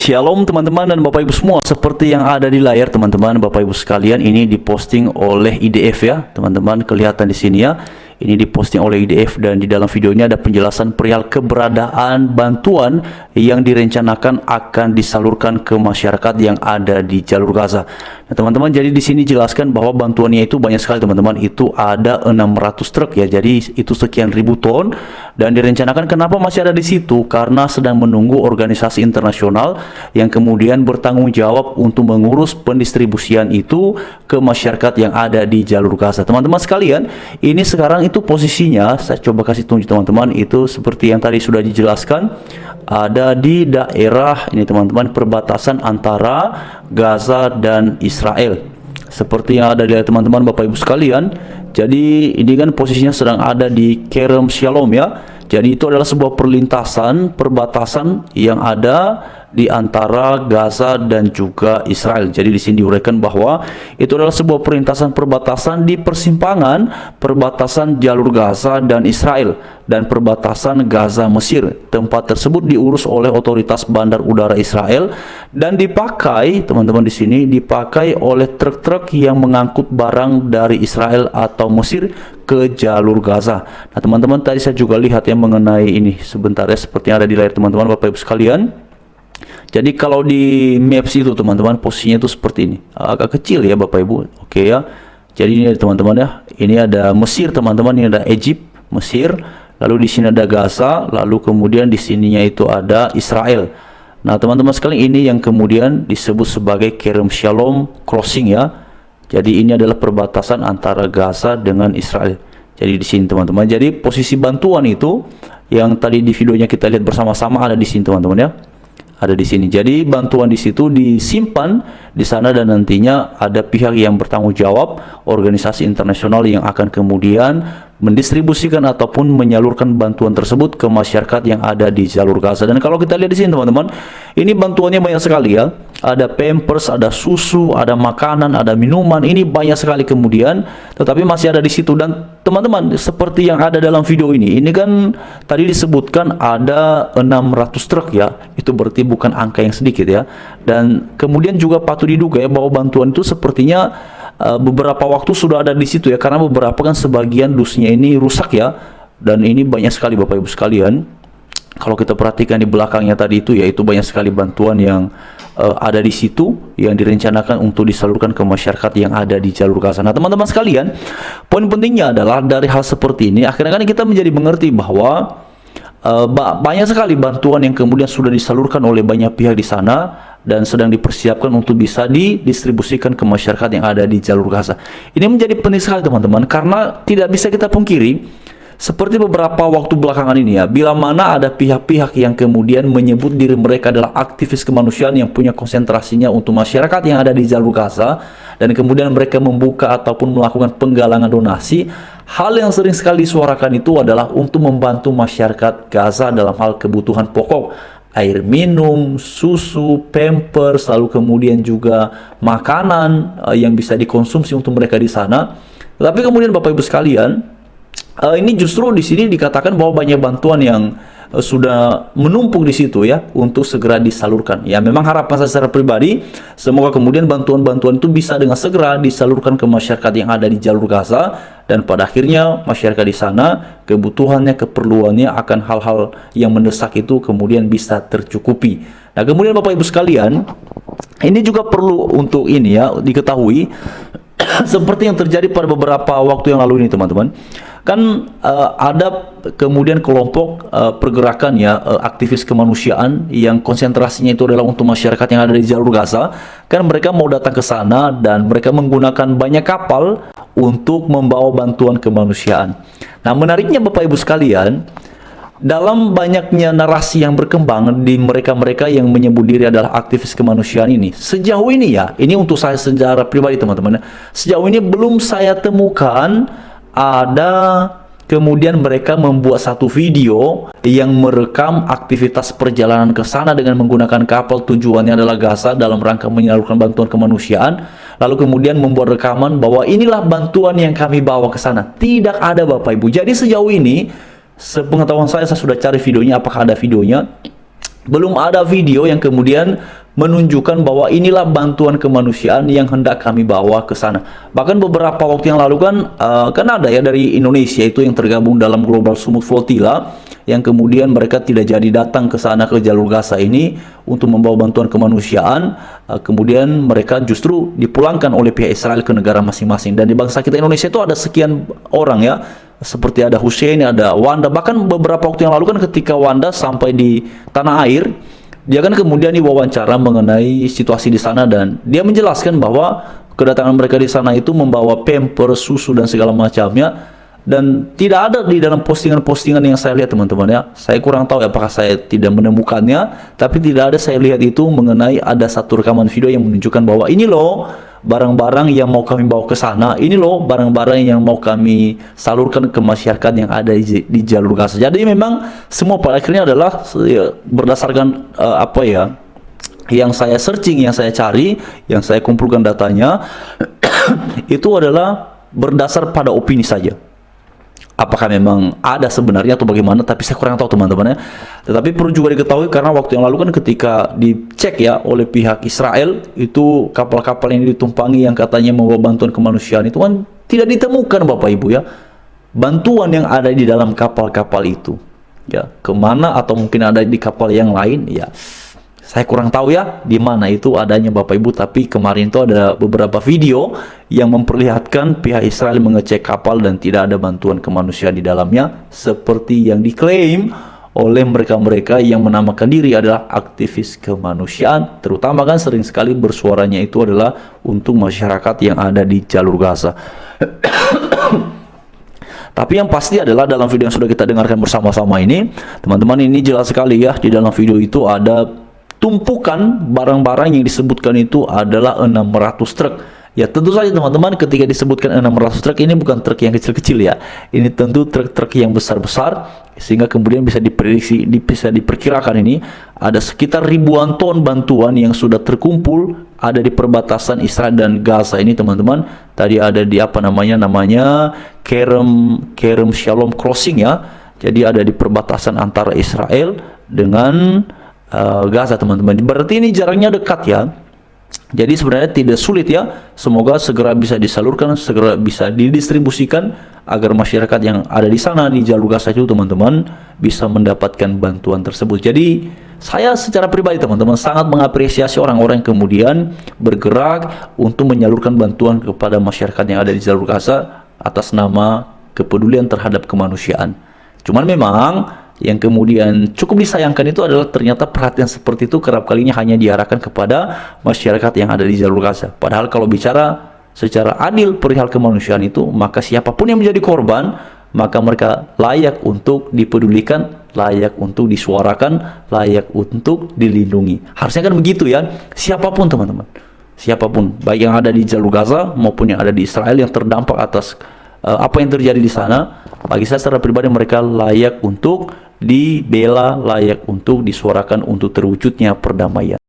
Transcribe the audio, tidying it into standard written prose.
Shalom teman-teman dan Bapak Ibu semua. Seperti yang ada di layar teman-teman, Bapak Ibu sekalian, ini diposting oleh IDF ya. Teman-teman kelihatan di sini ya. Ini diposting oleh IDF dan di dalam video ini ada penjelasan perihal keberadaan bantuan yang direncanakan akan disalurkan ke masyarakat yang ada di jalur Gaza. Nah, teman-teman, jadi di sini jelaskan bahwa bantuannya itu banyak sekali teman-teman. Itu ada 600 truk ya. Jadi itu sekian ribu ton dan direncanakan kenapa masih ada di situ? Karena sedang menunggu organisasi internasional yang kemudian bertanggung jawab untuk mengurus pendistribusian itu ke masyarakat yang ada di jalur Gaza. Teman-teman sekalian, ini sekarang itu posisinya, saya coba kasih tunjuk teman-teman, itu seperti yang tadi sudah dijelaskan, ada di daerah ini teman-teman, perbatasan antara Gaza dan Israel. Seperti yang ada di teman-teman Bapak Ibu sekalian. Jadi ini kan posisinya sedang ada di Kerem Shalom ya. Jadi itu adalah sebuah perlintasan perbatasan yang ada di antara Gaza dan juga Israel. Jadi di sini diuraikan bahwa itu adalah sebuah perlintasan perbatasan di persimpangan perbatasan jalur Gaza dan Israel dan perbatasan Gaza Mesir. Tempat tersebut diurus oleh otoritas bandar udara Israel dan dipakai, teman-teman, di sini dipakai oleh truk-truk yang mengangkut barang dari Israel atau Mesir ke jalur Gaza. Nah, teman-teman, tadi saya juga lihat ya mengenai ini sebentar ya, seperti yang ada di layar teman-teman Bapak Ibu sekalian. Jadi kalau di maps itu teman-teman, posisinya itu seperti ini, agak kecil ya Bapak Ibu. Oke ya. Jadi ini teman-teman ya, ini ada Mesir teman-teman, ini ada Egypt, Mesir, lalu di sini ada Gaza, lalu kemudian di sininya itu ada Israel. Nah, teman-teman sekalian, ini yang kemudian disebut sebagai Kerem Shalom Crossing ya. Jadi ini adalah perbatasan antara Gaza dengan Israel. Jadi di sini teman-teman. Jadi posisi bantuan itu yang tadi di videonya kita lihat bersama-sama ada di sini teman-teman ya. Ada di sini. Jadi bantuan di situ disimpan di sana dan nantinya ada pihak yang bertanggung jawab, organisasi internasional yang akan kemudian mendistribusikan ataupun menyalurkan bantuan tersebut ke masyarakat yang ada di jalur Gaza. Dan kalau kita lihat di sini teman-teman, ini bantuannya banyak sekali ya. Ada pampers, ada susu, ada makanan, ada minuman. Ini banyak sekali kemudian, tetapi masih ada di situ. Dan teman-teman, seperti yang ada dalam video ini kan tadi disebutkan ada 600 truk ya. Itu berarti bukan angka yang sedikit ya. Dan kemudian juga patut diduga ya bahwa bantuan itu sepertinya beberapa waktu sudah ada di situ ya, karena beberapa kan sebagian dusnya ini rusak ya. Dan ini banyak sekali Bapak Ibu sekalian. Kalau kita perhatikan di belakangnya tadi itu, yaitu banyak sekali bantuan yang ada di situ yang direncanakan untuk disalurkan ke masyarakat yang ada di jalur Gaza. Nah, teman-teman sekalian, poin pentingnya adalah dari hal seperti ini akhirnya kan kita menjadi mengerti bahwa banyak sekali bantuan yang kemudian sudah disalurkan oleh banyak pihak di sana dan sedang dipersiapkan untuk bisa didistribusikan ke masyarakat yang ada di jalur Gaza. Ini menjadi penting sekali teman-teman, karena tidak bisa kita pungkiri seperti beberapa waktu belakangan ini ya, bila mana ada pihak-pihak yang kemudian menyebut diri mereka adalah aktivis kemanusiaan yang punya konsentrasinya untuk masyarakat yang ada di jalur Gaza, dan kemudian mereka membuka ataupun melakukan penggalangan donasi, hal yang sering sekali disuarakan itu adalah untuk membantu masyarakat Gaza dalam hal kebutuhan pokok, air minum, susu, pampers, lalu kemudian juga makanan yang bisa dikonsumsi untuk mereka di sana. Tapi kemudian Bapak Ibu sekalian, ini justru di sini dikatakan bahwa banyak bantuan yang sudah menumpuk di situ ya untuk segera disalurkan. Ya, memang harapan saya secara pribadi semoga kemudian bantuan-bantuan itu bisa dengan segera disalurkan ke masyarakat yang ada di jalur Gaza, dan pada akhirnya masyarakat di sana kebutuhannya, keperluannya akan hal-hal yang mendesak itu kemudian bisa tercukupi. Nah, kemudian Bapak Ibu sekalian, ini juga perlu untuk ini ya diketahui seperti yang terjadi pada beberapa waktu yang lalu ini teman-teman. Kan ada kemudian kelompok pergerakan ya, aktivis kemanusiaan yang konsentrasinya itu adalah untuk masyarakat yang ada di jalur Gaza. Kan mereka mau datang ke sana dan mereka menggunakan banyak kapal untuk membawa bantuan kemanusiaan. Nah, menariknya Bapak Ibu sekalian, dalam banyaknya narasi yang berkembang di mereka-mereka yang menyebut diri adalah aktivis kemanusiaan ini, sejauh ini ya, ini untuk saya secara pribadi teman-teman, sejauh ini belum saya temukan ada kemudian mereka membuat satu video yang merekam aktivitas perjalanan ke sana dengan menggunakan kapal tujuannya adalah Gaza dalam rangka menyalurkan bantuan kemanusiaan, lalu kemudian membuat rekaman bahwa inilah bantuan yang kami bawa ke sana. Tidak ada Bapak Ibu. Jadi sejauh ini, sepengetahuan saya sudah cari videonya, apakah ada videonya. belum ada video yang kemudian menunjukkan bahwa inilah bantuan kemanusiaan yang hendak kami bawa ke sana. Bahkan beberapa waktu yang lalu kan ada ya dari Indonesia itu yang tergabung dalam Global Sumut Flotilla, yang kemudian mereka tidak jadi datang ke sana, ke jalur Gaza ini untuk membawa bantuan kemanusiaan. Kemudian mereka justru dipulangkan oleh pihak Israel ke negara masing-masing. Dan di bangsa kita Indonesia itu ada sekian orang ya, seperti ada Hussein, ada Wanda. Bahkan beberapa waktu yang lalu kan ketika Wanda sampai di tanah air, dia kan kemudian diwawancara mengenai situasi di sana, dan dia menjelaskan bahwa kedatangan mereka di sana itu membawa pamper, susu dan segala macamnya. Dan tidak ada di dalam postingan-postingan yang saya lihat teman-teman ya. Saya kurang tahu apakah saya tidak menemukannya, tapi tidak ada saya lihat itu mengenai ada satu rekaman video yang menunjukkan bahwa ini loh barang-barang yang mau kami bawa ke sana, ini loh barang-barang yang mau kami salurkan ke masyarakat yang ada di jalur Gaza. Jadi memang semua pada akhirnya adalah berdasarkan apa ya, yang saya searching, yang saya cari, yang saya kumpulkan datanya itu adalah berdasar pada opini saja. Apakah memang ada sebenarnya atau bagaimana, tapi saya kurang tahu teman-teman ya. Tetapi perlu juga diketahui, karena waktu yang lalu kan ketika dicek ya oleh pihak Israel, itu kapal-kapal yang ditumpangi yang katanya membawa bantuan kemanusiaan itu kan tidak ditemukan Bapak Ibu ya, bantuan yang ada di dalam kapal-kapal itu ya, kemana, atau mungkin ada di kapal yang lain ya, saya kurang tahu ya di mana itu adanya Bapak Ibu. Tapi kemarin itu ada beberapa video yang memperlihatkan pihak Israel mengecek kapal dan tidak ada bantuan kemanusiaan di dalamnya, seperti yang diklaim oleh mereka-mereka yang menamakan diri adalah aktivis kemanusiaan, terutama kan sering sekali bersuaranya itu adalah untuk masyarakat yang ada di jalur Gaza. Tapi yang pasti adalah dalam video yang sudah kita dengarkan bersama-sama ini, teman-teman, ini jelas sekali ya, di dalam video itu ada tumpukan barang-barang yang disebutkan itu adalah 600 truk. Ya tentu saja teman-teman, ketika disebutkan 600 truk, ini bukan truk yang kecil-kecil ya. Ini tentu truk-truk yang besar-besar, sehingga kemudian bisa diprediksi, bisa diperkirakan ini ada sekitar ribuan ton bantuan yang sudah terkumpul ada di perbatasan Israel dan Gaza ini teman-teman. Tadi ada di apa namanya Kerem Shalom Crossing ya. Jadi ada di perbatasan antara Israel dengan Gaza teman-teman. Berarti ini jaraknya dekat ya. Jadi sebenarnya tidak sulit ya. Semoga segera bisa disalurkan, segera bisa didistribusikan agar masyarakat yang ada di sana di jalur Gaza itu teman-teman bisa mendapatkan bantuan tersebut. Jadi saya secara pribadi teman-teman sangat mengapresiasi orang-orang yang kemudian bergerak untuk menyalurkan bantuan kepada masyarakat yang ada di jalur Gaza atas nama kepedulian terhadap kemanusiaan. Cuman memang yang kemudian cukup disayangkan itu adalah ternyata perhatian seperti itu kerap kalinya hanya diarahkan kepada masyarakat yang ada di jalur Gaza. Padahal kalau bicara secara adil perihal kemanusiaan itu, maka siapapun yang menjadi korban, maka mereka layak untuk dipedulikan, layak untuk disuarakan, layak untuk dilindungi. Harusnya kan begitu ya, siapapun teman-teman, siapapun, baik yang ada di jalur Gaza maupun yang ada di Israel yang terdampak atas apa yang terjadi di sana. Bagi saya secara pribadi mereka layak untuk dibela, layak untuk disuarakan untuk terwujudnya perdamaian.